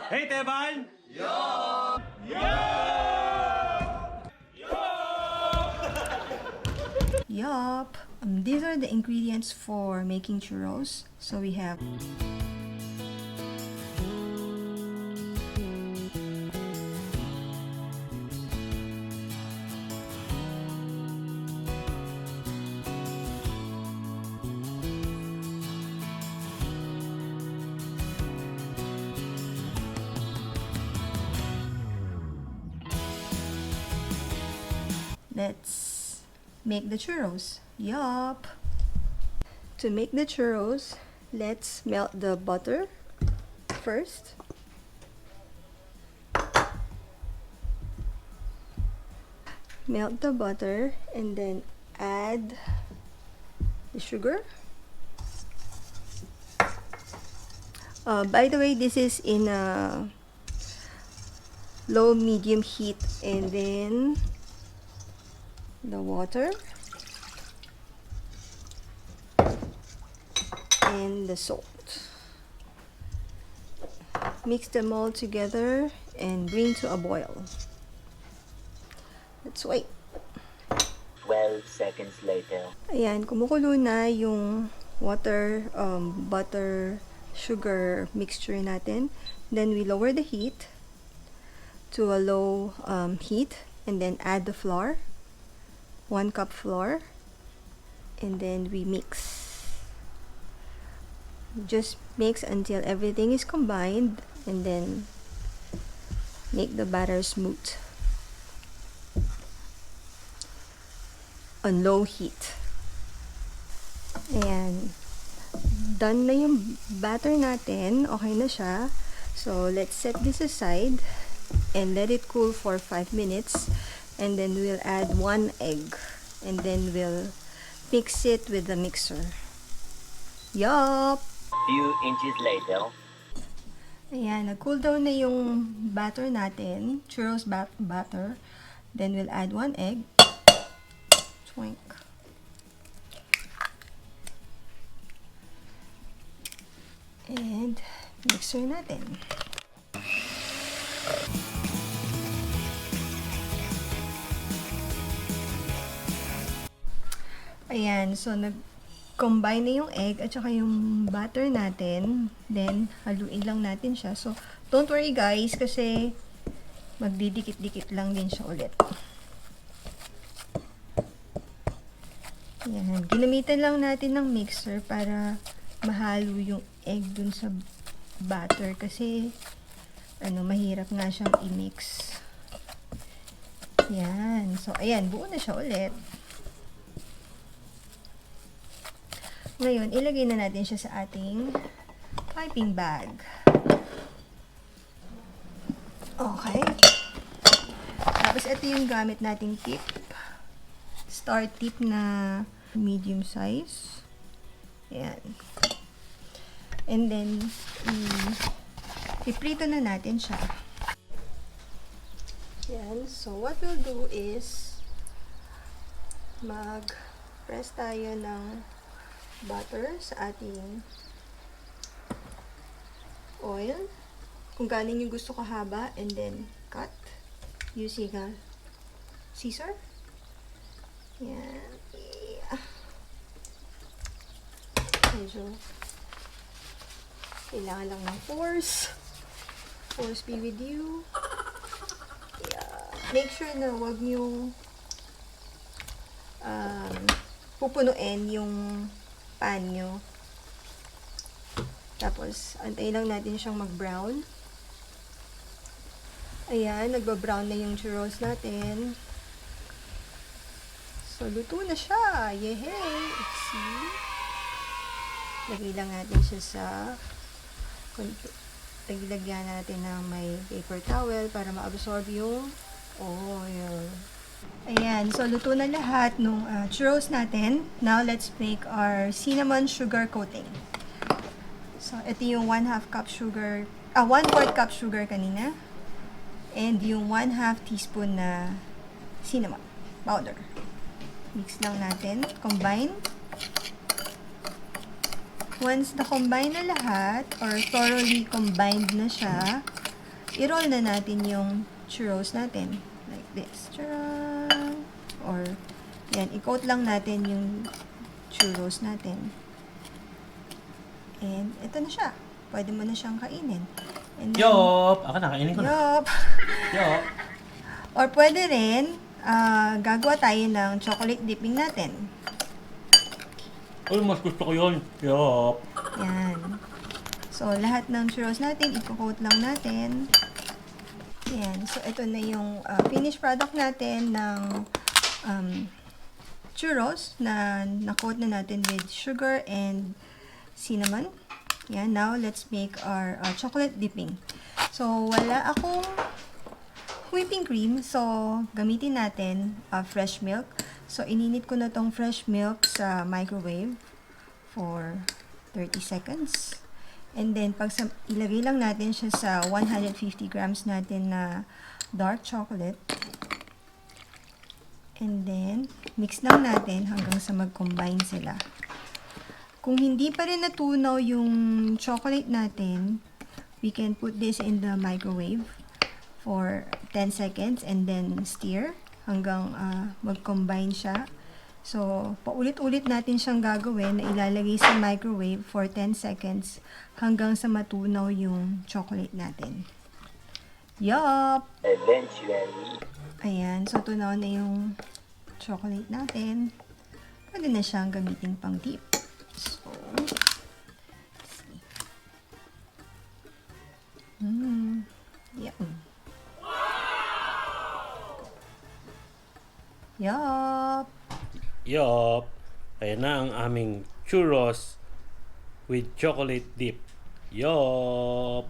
Hey, Teban! Yup. These are the ingredients for making churros. So we have let's make the churros. Yup. To make the churros, let's melt the butter first. Melt the butter and then add the sugar. By the way, this is in a low medium heat, and then the water and the salt. Mix them all together and bring to a boil. Let's wait. 12 seconds later. Ayan, kumukulo na yung water, butter, sugar mixture natin. Then we lower the heat to a low heat and then add the flour. 1 cup flour, and then we mix. Just mix until everything is combined, and then make the batter smooth on low heat. Ayan, done na yung batter natin, okay na siya. So let's set this aside and let it cool for 5 minutes. And then we'll add 1 egg, and then we'll mix it with the mixer. Yup! Few inches later. Ayan, nag-cool down na yung batter natin, churros batter. Then we'll add 1 egg. Twink. And mixer natin. Ayan, so nag-combine na yung egg at saka yung butter natin. Then, haluin lang natin siya. So, don't worry guys, kasi magdidikit-dikit lang din siya ulit. Ayan, ginamitan lang natin ng mixer para mahalo yung egg dun sa butter. Kasi, mahirap nga siyang i-mix. Ayan, so ayan, buo na siya ulit. Ngayon, ilagay na natin siya sa ating piping bag. Okay. Tapos, ito yung gamit nating tip. Star tip na medium size. Ayan. And then, iprito na natin siya. Ayan. So, what we'll do is mag-press tayo ng butter sa ating oil kung gaano yung gusto kahaba, and then cut using a scissor. Yan. Yeah. Medyo kailangan lang ng force be with you. Yeah. Make sure na wag nyo pupunuin yung pan nyo. Tapos, antayin lang natin siyang mag-brown. Ayan, nagba-brown na yung churros natin. So, luto na siya. Yehey! See? Lagay lang natin siya sa lagyan natin ng may paper towel para ma-absorb yung oil. Ayan, so luto na lahat nung churros natin. Now, let's make our cinnamon sugar coating. So, ito yung 1/2 cup sugar, 1/4 cup sugar kanina. And yung 1/2 teaspoon na cinnamon powder. Mix lang natin. Combine. Once na-combine na lahat, or thoroughly combined na siya, i-roll na natin yung churros natin. Like this. Charan! Or, yan, i-coat lang natin yung churros natin. And, ito na siya. Pwede mo na siyang kainin. And then, Yeoooph! Ako na, kainin ko na. Yeoooph! Yeoooph! Or pwede rin, gagawa tayo ng chocolate dipping natin. Uy, mas gusto ko yun. Yeoooph! Yan. So, lahat ng churros natin, i-coat lang natin. Yan. So, ito na yung finished product natin ng churros na na-coat na natin with sugar and cinnamon. Yan. Now, let's make our chocolate dipping. So, wala akong whipping cream. So, gamitin natin fresh milk. So, ininit ko na tong fresh milk sa microwave for 30 seconds. And then, ilagay lang natin siya sa 150 grams natin na dark chocolate. And then, mix lang natin hanggang sa mag-combine sila. Kung hindi pa rin natunaw yung chocolate natin, we can put this in the microwave for 10 seconds and then stir hanggang mag-combine siya. So, paulit-ulit natin siyang gagawin na ilalagay sa microwave for 10 seconds hanggang sa matunaw yung chocolate natin. Yup! Eventually. Ayan, so tunaw na yung chocolate natin. Pwede na siyang gamitin pang dip. So, let's see. Yum. Yup! Yeoooph! Ayan na ang aming churros with chocolate dip. Yeoooph!